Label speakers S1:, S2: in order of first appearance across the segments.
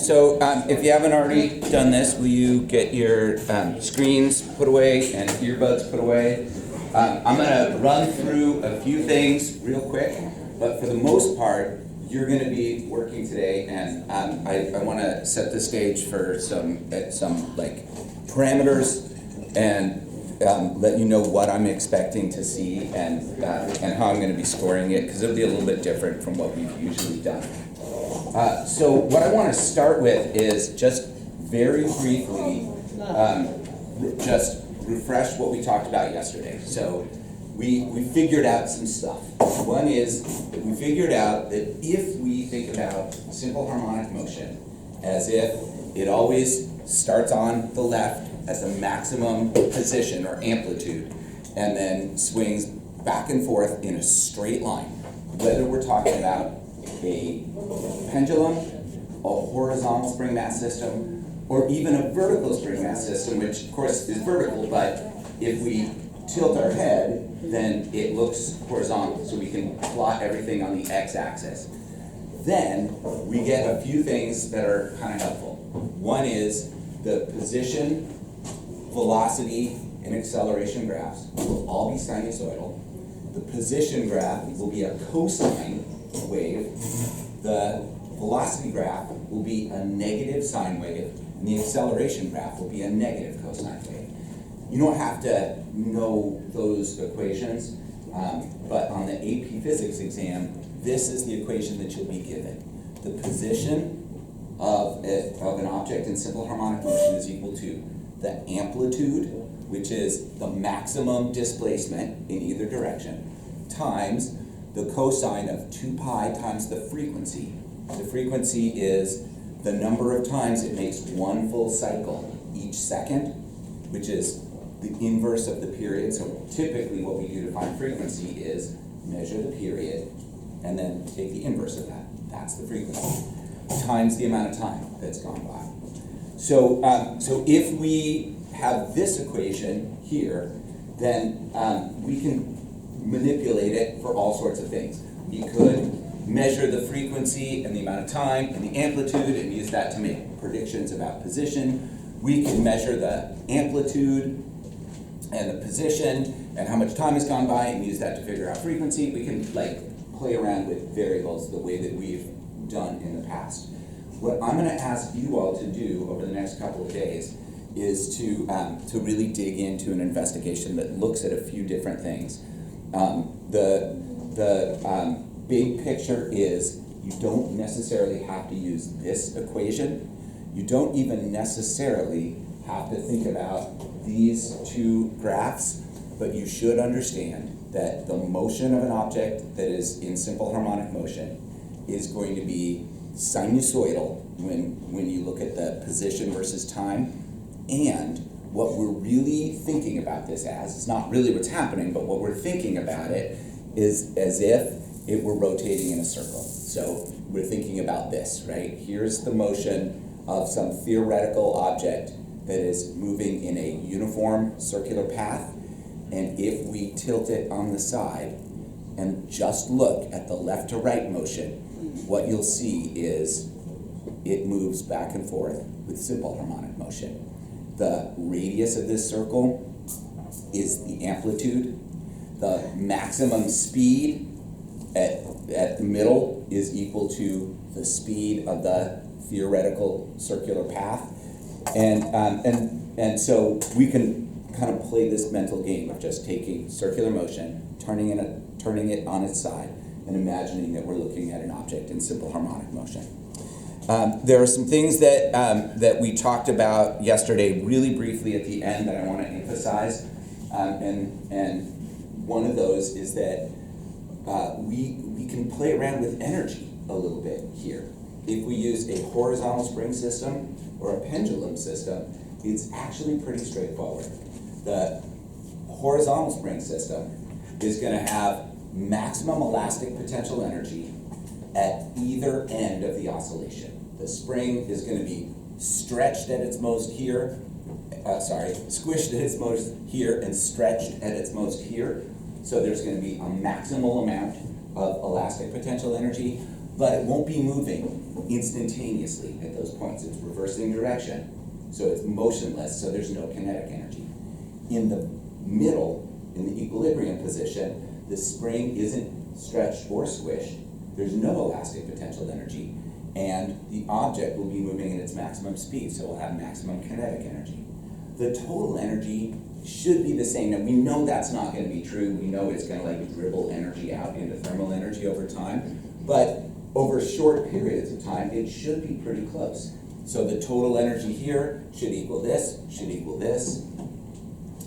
S1: So if you haven't already done this, will you get your screens put away and earbuds put away? I'm going to run through a few things real quick, but for the most part, you're going to be working today, and I want to set the stage for some like parameters and let you know what I'm expecting to see and how I'm going to be scoring it, because it'll be a little bit different from what we've usually done. So what I want to start with is just very briefly just refresh what we talked about yesterday. So we figured out some stuff. One is that we figured out that if we think about simple harmonic motion as if it always starts on the left at the maximum position or amplitude and then swings back and forth in a straight line, whether we're talking about a pendulum, a horizontal spring mass system, or even a vertical spring mass system, which of course is vertical, but if we tilt our head, then it looks horizontal, so we can plot everything on the x-axis. Then we get a few things that are kind of helpful. One is the position, velocity, and acceleration graphs will all be sinusoidal. The position graph will be a cosine wave. The velocity graph will be a negative sine wave, and the acceleration graph will be a negative cosine wave. You don't have to know those equations, but on the AP Physics exam, this is the equation that you'll be given. The position of an object in simple harmonic motion is equal to the amplitude, which is the maximum displacement in either direction, times the cosine of 2 pi times the frequency. The frequency is the number of times it makes one full cycle each second, which is the inverse of the period. So typically what we do to find frequency is measure the period and then take the inverse of that. That's the frequency, times the amount of time that's gone by. So, so if we have this equation here, then we can manipulate it for all sorts of things. We could measure the frequency and the amount of time and the amplitude and use that to make predictions about position. We can measure the amplitude and the position and how much time has gone by and use that to figure out frequency. We can like play around with variables the way that we've done in the past. What I'm going to ask you all to do over the next couple of days is to really dig into an investigation that looks at a few different things. The big picture is you don't necessarily have to use this equation. You don't even necessarily have to think about these two graphs, but you should understand that the motion of an object that is in simple harmonic motion is going to be sinusoidal when you look at the position versus time. And what we're really thinking about this as, it's not really what's happening, but what we're thinking about it is as if it were rotating in a circle. So we're thinking about this, right? Here's the motion of some theoretical object that is moving in a uniform circular path. And if we tilt it on the side and just look at the left to right motion, what you'll see is it moves back and forth with simple harmonic motion. The radius of this circle is the amplitude. The maximum speed at the middle is equal to the speed of the theoretical circular path. And so we can kind of play this mental game of just taking circular motion, turning it on its side, and imagining that we're looking at an object in simple harmonic motion. There are some things that we talked about yesterday really briefly at the end that I want to emphasize, and one of those is that we can play around with energy a little bit here. If we use a horizontal spring system or a pendulum system, it's actually pretty straightforward. The horizontal spring system is going to have maximum elastic potential energy at either end of the oscillation. The spring is going to be stretched at its most here, squished at its most here and stretched at its most here. So there's going to be a maximal amount of elastic potential energy. but it won't be moving instantaneously at those points. It's reversing direction, so it's motionless, so there's no kinetic energy. In the middle, in the equilibrium position, the spring isn't stretched or squished. There's no elastic potential energy, and the object will be moving at its maximum speed, so we'll have maximum kinetic energy. The total energy should be the same. Now, we know that's not going to be true. We know it's going to like dribble energy out into thermal energy over time, but over short periods of time, it should be pretty close. So the total energy here should equal this,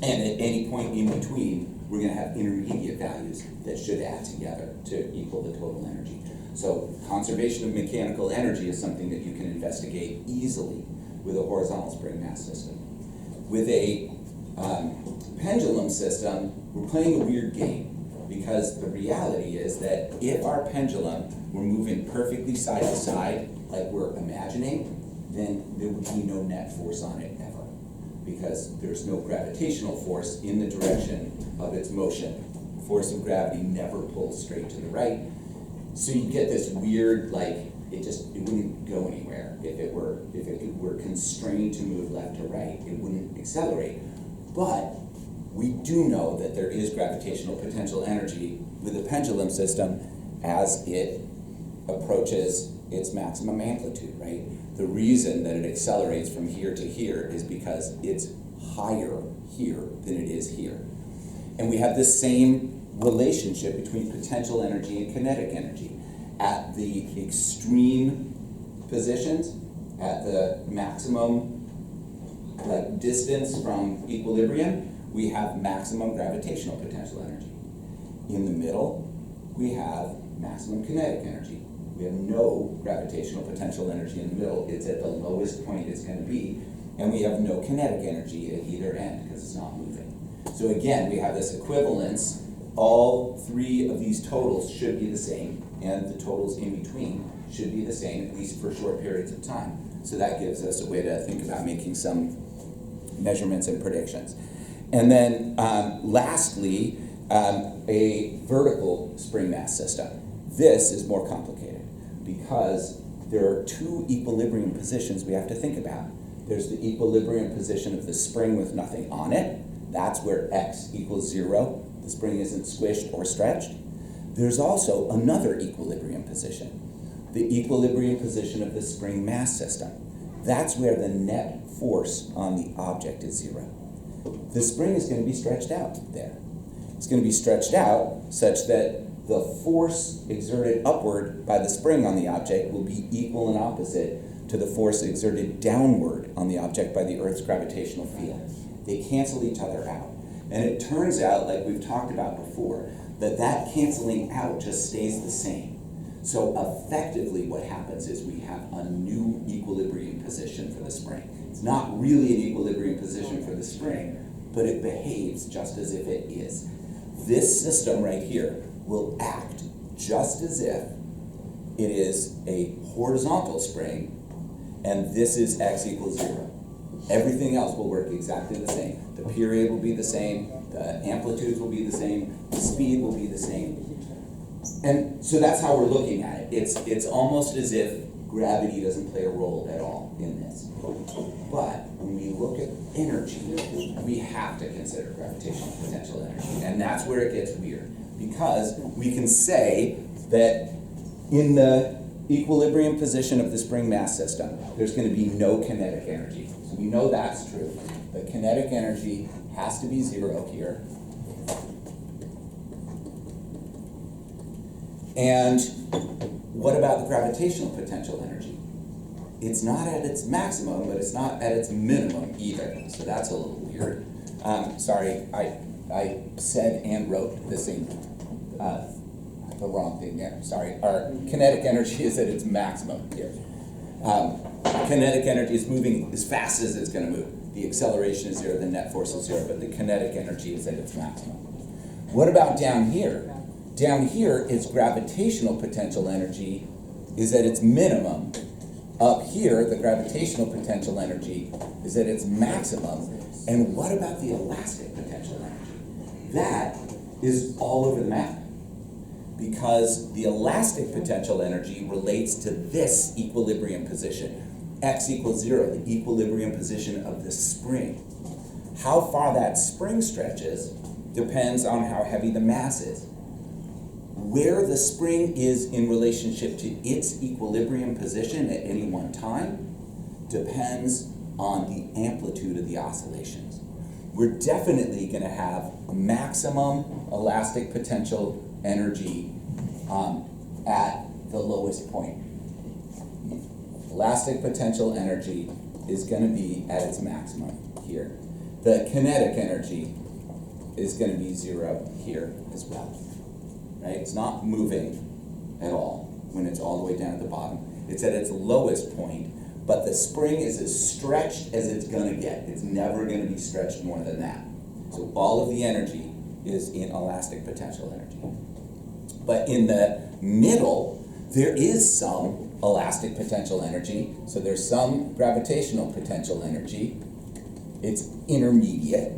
S1: and at any point in between, we're going to have intermediate values that should add together to equal the total energy. So conservation of mechanical energy is something that you can investigate easily with a horizontal spring mass system. With a pendulum system, we're playing a weird game, because the reality is that if our pendulum were moving perfectly side to side, like we're imagining, then there would be no net force on it ever, because there's no gravitational force in the direction of its motion. Force of gravity never pulls straight to the right. So you get this weird, like, it wouldn't go anywhere. If it were constrained to move left to right, it wouldn't accelerate. But we do know that there is gravitational potential energy with a pendulum system as it approaches its maximum amplitude, right? The reason that it accelerates from here to here is because it's higher here than it is here. And we have this same relationship between potential energy and kinetic energy. At the extreme positions, at the maximum distance from equilibrium, we have maximum gravitational potential energy. In the middle, we have maximum kinetic energy. We have no gravitational potential energy in the middle. It's at the lowest point it's going to be, and we have no kinetic energy at either end because it's not moving. So again, we have this equivalence. All three of these totals should be the same, and the totals in between should be the same, at least for short periods of time. So that gives us a way to think about making some measurements and predictions. And then lastly, a vertical spring mass system. This is more complicated because there are two equilibrium positions we have to think about. There's the equilibrium position of the spring with nothing on it. That's where x equals 0. The spring isn't squished or stretched. There's also another equilibrium position, the equilibrium position of the spring mass system. That's where the net force on the object is 0. The spring is going to be stretched out there. It's going to be stretched out such that the force exerted upward by the spring on the object will be equal and opposite to the force exerted downward on the object by the Earth's gravitational field. They cancel each other out. And it turns out, like we've talked about before, that canceling out just stays the same. So effectively what happens is we have a new equilibrium position for the spring. It's not really an equilibrium position for the spring, but it behaves just as if it is. This system right here will act just as if it is a horizontal spring, and this is x equals 0. Everything else will work exactly the same. The period will be the same, the amplitudes will be the same, the speed will be the same. And so that's how we're looking at it. It's almost as if gravity doesn't play a role at all in this. But when we look at energy, we have to consider gravitational potential energy. And that's where it gets weird. Because we can say that in the equilibrium position of the spring mass system, there's going to be no kinetic energy. So we know that's true. The kinetic energy has to be 0 here. And what about the gravitational potential energy? It's not at its maximum, but it's not at its minimum either. So that's a little weird. Sorry, I said and wrote the same, the wrong thing there. Sorry, our kinetic energy is at its maximum here. Kinetic energy is moving as fast as it's going to move. The acceleration is 0, the net force is 0, but the kinetic energy is at its maximum. What about down here? Down here, its gravitational potential energy is at its minimum. Up here, the gravitational potential energy is at its maximum. And what about the elastic potential energy? That is all over the map. because the elastic potential energy relates to this equilibrium position. X equals 0, the equilibrium position of the spring. How far that spring stretches depends on how heavy the mass is. Where the spring is in relationship to its equilibrium position at any one time depends on the amplitude of the oscillations. We're definitely going to have maximum elastic potential energy at the lowest point. Elastic potential energy is going to be at its maximum here. The kinetic energy is going to be 0 here as well. Right? It's not moving at all when it's all the way down at the bottom. It's at its lowest point, but the spring is as stretched as it's going to get. It's never going to be stretched more than that. So all of the energy is in elastic potential energy. But in the middle, there is some elastic potential energy. So there's some gravitational potential energy. It's intermediate.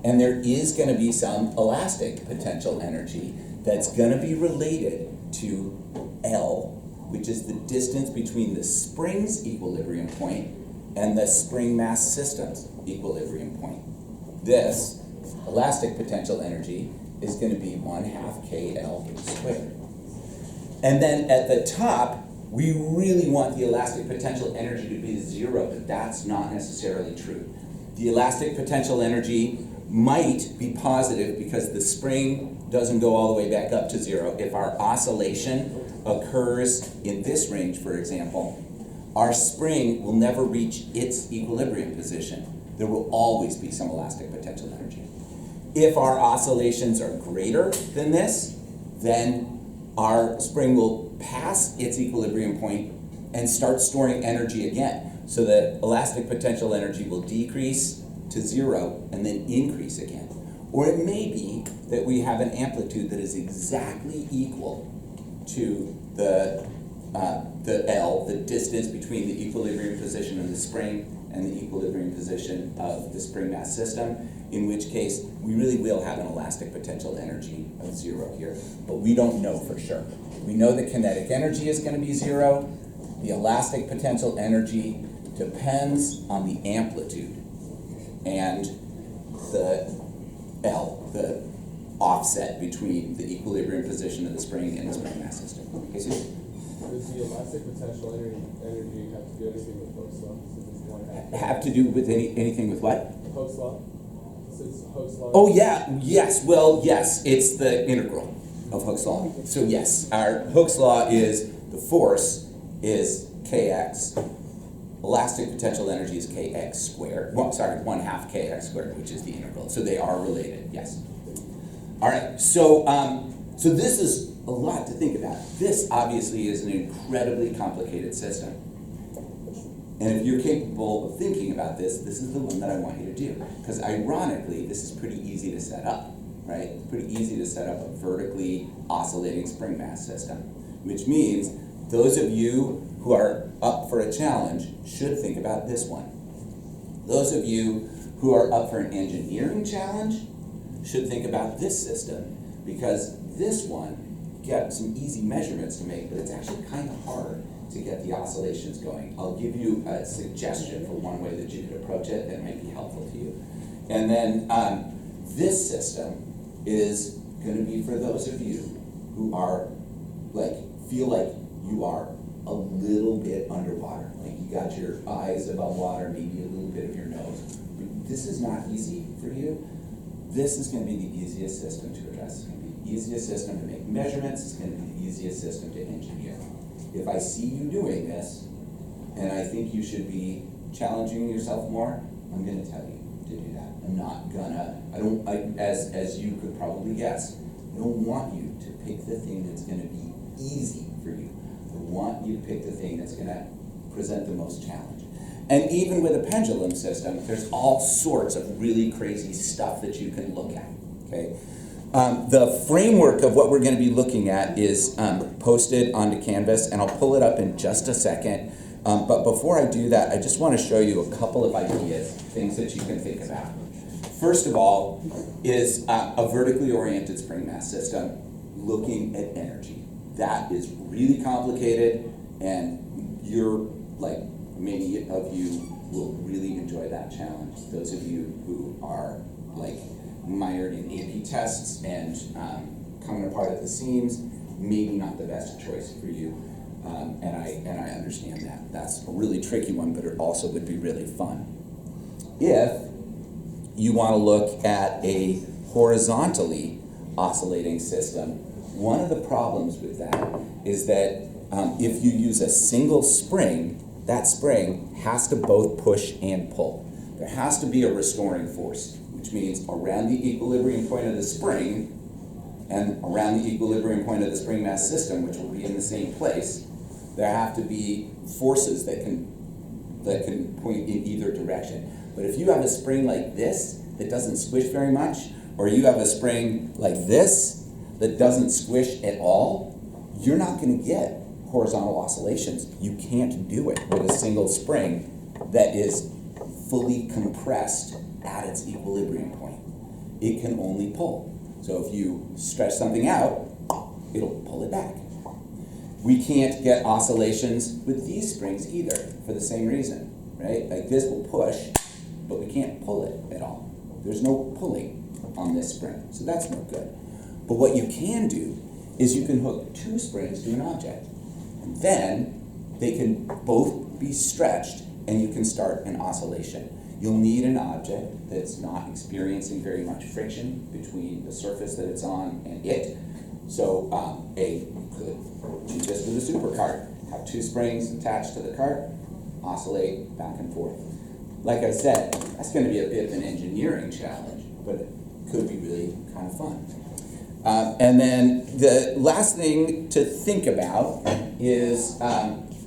S1: And there is going to be some elastic potential energy that's going to be related to L, which is the distance between the spring's equilibrium point and the spring mass system's equilibrium point. This elastic potential energy is going to be 1/2 KL squared. And then at the top, we really want the elastic potential energy to be 0, but that's not necessarily true. The elastic potential energy might be positive because the spring doesn't go all the way back up to 0. If our oscillation occurs in this range, for example, our spring will never reach its equilibrium position. There will always be some elastic potential energy. If our oscillations are greater than this, then our spring will pass its equilibrium point and start storing energy again. So the elastic potential energy will decrease to 0 and then increase again. Or it may be that we have an amplitude that is exactly equal to the L, the distance between the equilibrium position of the spring and the equilibrium position of the spring mass system, in which case we really will have an elastic potential energy of 0 here, but we don't know for sure. We know the kinetic energy is going to be 0. The elastic potential energy depends on the amplitude and the L, the offset between the equilibrium position of the spring and the spring mass system. Okay, so
S2: does the elastic potential energy have to do anything with Hooke's law?
S1: Have to do with anything with what?
S2: Hooke's law? Since Hooke's law.
S1: Oh yeah, yes. Well, yes, it's the integral of Hooke's law. So yes, our Hooke's law is the force is kx. Elastic potential energy is kx squared. Well, sorry, 1/2 kx squared, which is the integral. So they are related. Yes. All right. So so this is a lot to think about. This obviously is an incredibly complicated system. And if you're capable of thinking about this, this is the one that I want you to do. Because ironically, this is pretty easy to set up, right? It's pretty easy to set up a vertically oscillating spring mass system, which means those of you who are up for a challenge should think about this one. Those of you who are up for an engineering challenge should think about this system, because this one, you got some easy measurements to make, but it's actually kind of hard to get the oscillations going. I'll give you a suggestion for one way that you could approach it that might be helpful to you. And then this system is going to be for those of you who are feel like you are a little bit underwater. Like you got your eyes above water, maybe a little bit of your nose. This is not easy for you. This is going to be the easiest system to address. It's going to be the easiest system to make measurements. It's going to be the easiest system to engineer. If I see you doing this, and I think you should be challenging yourself more, I'm going to tell you to do that. I'm not gonna, as you could probably guess, I don't want you to pick the thing that's going to be easy for you. I want you to pick the thing that's going to present the most challenge. And even with a pendulum system, there's all sorts of really crazy stuff that you can look at, okay? The framework of what we're going to be looking at is posted onto Canvas, and I'll pull it up in just a second. But before I do that, I just want to show you a couple of ideas, things that you can think about. First of all is a vertically oriented spring mass system looking at energy. That is really complicated, and you're like, many of you will really enjoy that challenge. Those of you who are like mired in AP tests and coming apart at the seams, maybe not the best choice for you. And I understand that. That's a really tricky one, but it also would be really fun. If you want to look at a horizontally oscillating system, one of the problems with that is that if you use a single spring, that spring has to both push and pull. There has to be a restoring force, which means around the equilibrium point of the spring and around the equilibrium point of the spring mass system, which will be in the same place, there have to be forces that can point in either direction. But if you have a spring like this that doesn't squish very much, or you have a spring like this that doesn't squish at all, you're not going to get horizontal oscillations. You can't do it with a single spring that is fully compressed at its equilibrium point. It can only pull. So if you stretch something out, it'll pull it back. We can't get oscillations with these springs either, for the same reason, right? Like this will push, but we can't pull it at all. There's no pulling on this spring, so that's no good. But what you can do is you can hook two springs to an object, and then they can both be stretched, and you can start an oscillation. You'll need an object that's not experiencing very much friction between the surface that it's on and it. So you could do this with a supercart. Have two springs attached to the cart, oscillate back and forth. Like I said, that's going to be a bit of an engineering challenge, but it could be really kind of fun. And then the last thing to think about is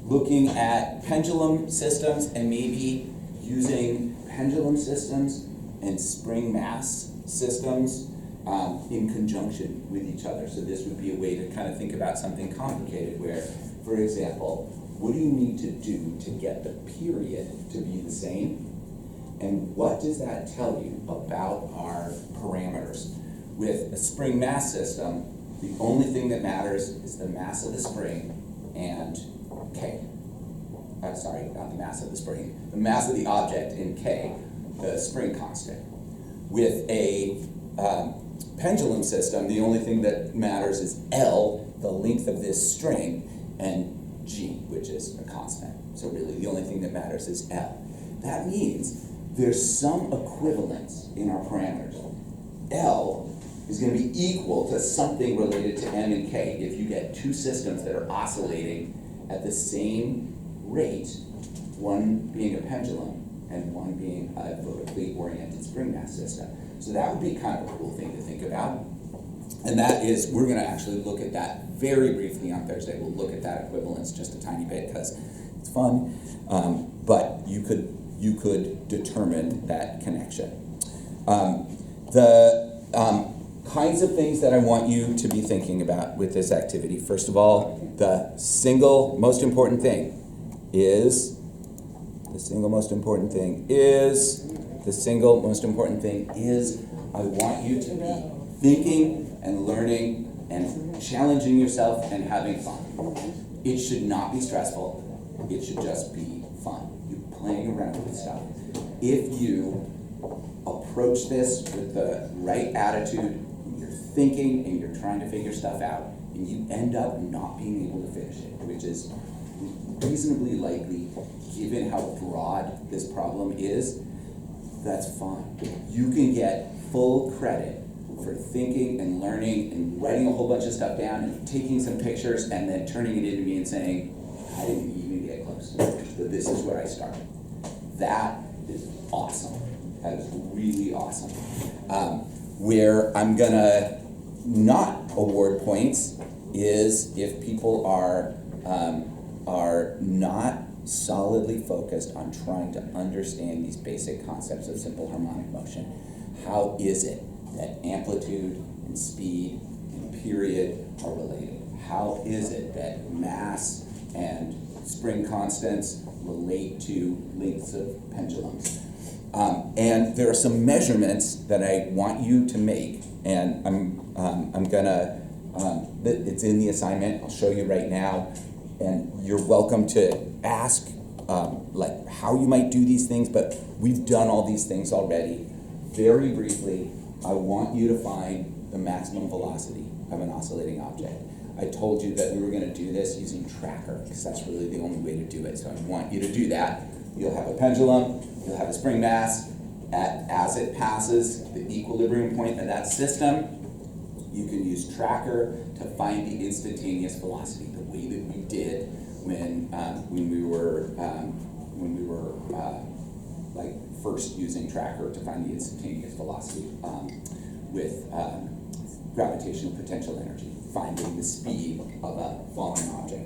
S1: looking at pendulum systems and maybe using pendulum systems and spring mass systems in conjunction with each other. So this would be a way to kind of think about something complicated where, for example, what do you need to do to get the period to be the same? And what does that tell you about our parameters? With a spring mass system, the only thing that matters is the mass of the spring and K. Sorry, not the mass of the spring, the mass of the object in K, the spring constant. With a pendulum system, the only thing that matters is L, the length of this string, and G, which is a constant. So really the only thing that matters is L. That means there's some equivalence in our parameters. L is going to be equal to something related to M and K if you get two systems that are oscillating at the same rate, one being a pendulum and one being a vertically oriented spring mass system. So that would be kind of a cool thing to think about. And that is, we're going to actually look at that very briefly on Thursday. We'll look at that equivalence just a tiny bit because it's fun, but you could determine that connection. The kinds of things that I want you to be thinking about with this activity. First of all, the single most important thing is I want you to be thinking and learning and challenging yourself and having fun. It should not be stressful. It should just be fun. You're playing around with stuff. If you approach this with the right attitude, you're thinking and you're trying to figure stuff out, and you end up not being able to finish it, which is reasonably likely given how broad this problem is, that's fine. You can get full credit for thinking and learning and writing a whole bunch of stuff down and taking some pictures and then turning it into me and saying, I didn't even get close, but this is where I started. That is awesome. That is really awesome. Where I'm gonna not award points is if people are not solidly focused on trying to understand these basic concepts of simple harmonic motion. How is it that amplitude and speed and period are related? How is it that mass and spring constants relate to lengths of pendulums? And there are some measurements that I want you to make, and I'm gonna It's in the assignment. I'll show you right now. And you're welcome to ask like how you might do these things, but we've done all these things already. Very briefly, I want you to find the maximum velocity of an oscillating object. I told you that we were going to do this using tracker because that's really the only way to do it. So I want you to do that. You'll have a pendulum, you'll have a spring mass. As it passes the equilibrium point of that system, you can use tracker to find the instantaneous velocity, the way that we did when we were like first using tracker to find the instantaneous velocity with gravitational potential energy, finding the speed of a falling object.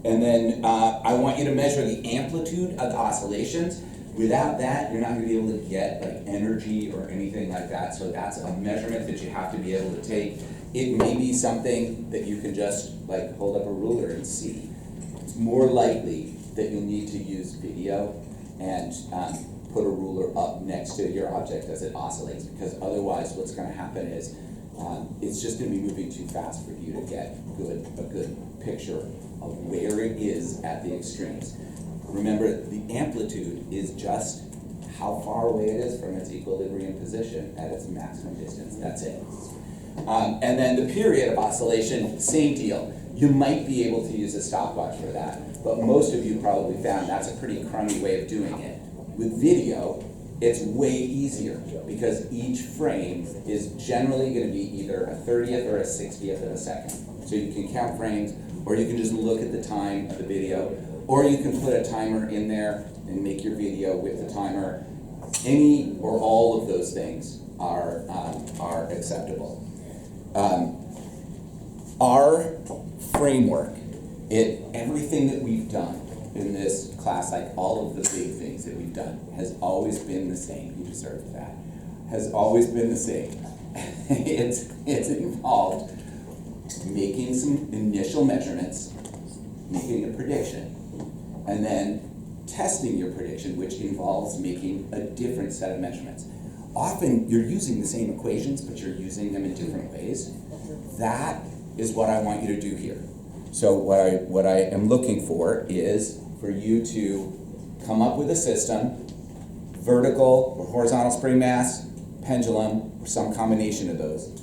S1: And then I want you to measure the amplitude of the oscillations. Without that, you're not going to be able to get like energy or anything like that. So that's a measurement that you have to be able to take. It may be something that you can just like hold up a ruler and see. It's more likely that you'll need to use video and put a ruler up next to your object as it oscillates, because otherwise what's going to happen is it's just going to be moving too fast for you to get a good picture of where it is at the extremes. Remember, the amplitude is just how far away it is from its equilibrium position at its maximum distance. That's it. And then the period of oscillation, same deal. You might be able to use a stopwatch for that, but most of you probably found that's a pretty crummy way of doing it. With video, it's way easier because each frame is generally going to be either a 30th or a 60th of a second. So you can count frames, or you can just look at the time of the video, or you can put a timer in there and make your video with the timer. Any or all of those things are acceptable. Our framework, everything that we've done in this class, like all of the big things that we've done, has always been the same. You deserve that. Has always been the same. It's involved making some initial measurements, making a prediction, and then testing your prediction, which involves making a different set of measurements. Often you're using the same equations, but you're using them in different ways. That is what I want you to do here. So what I am looking for is for you to come up with a system, vertical or horizontal spring mass, pendulum, or some combination of those.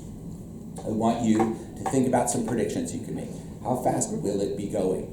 S1: I want you to think about some predictions you can make. How fast will it be going?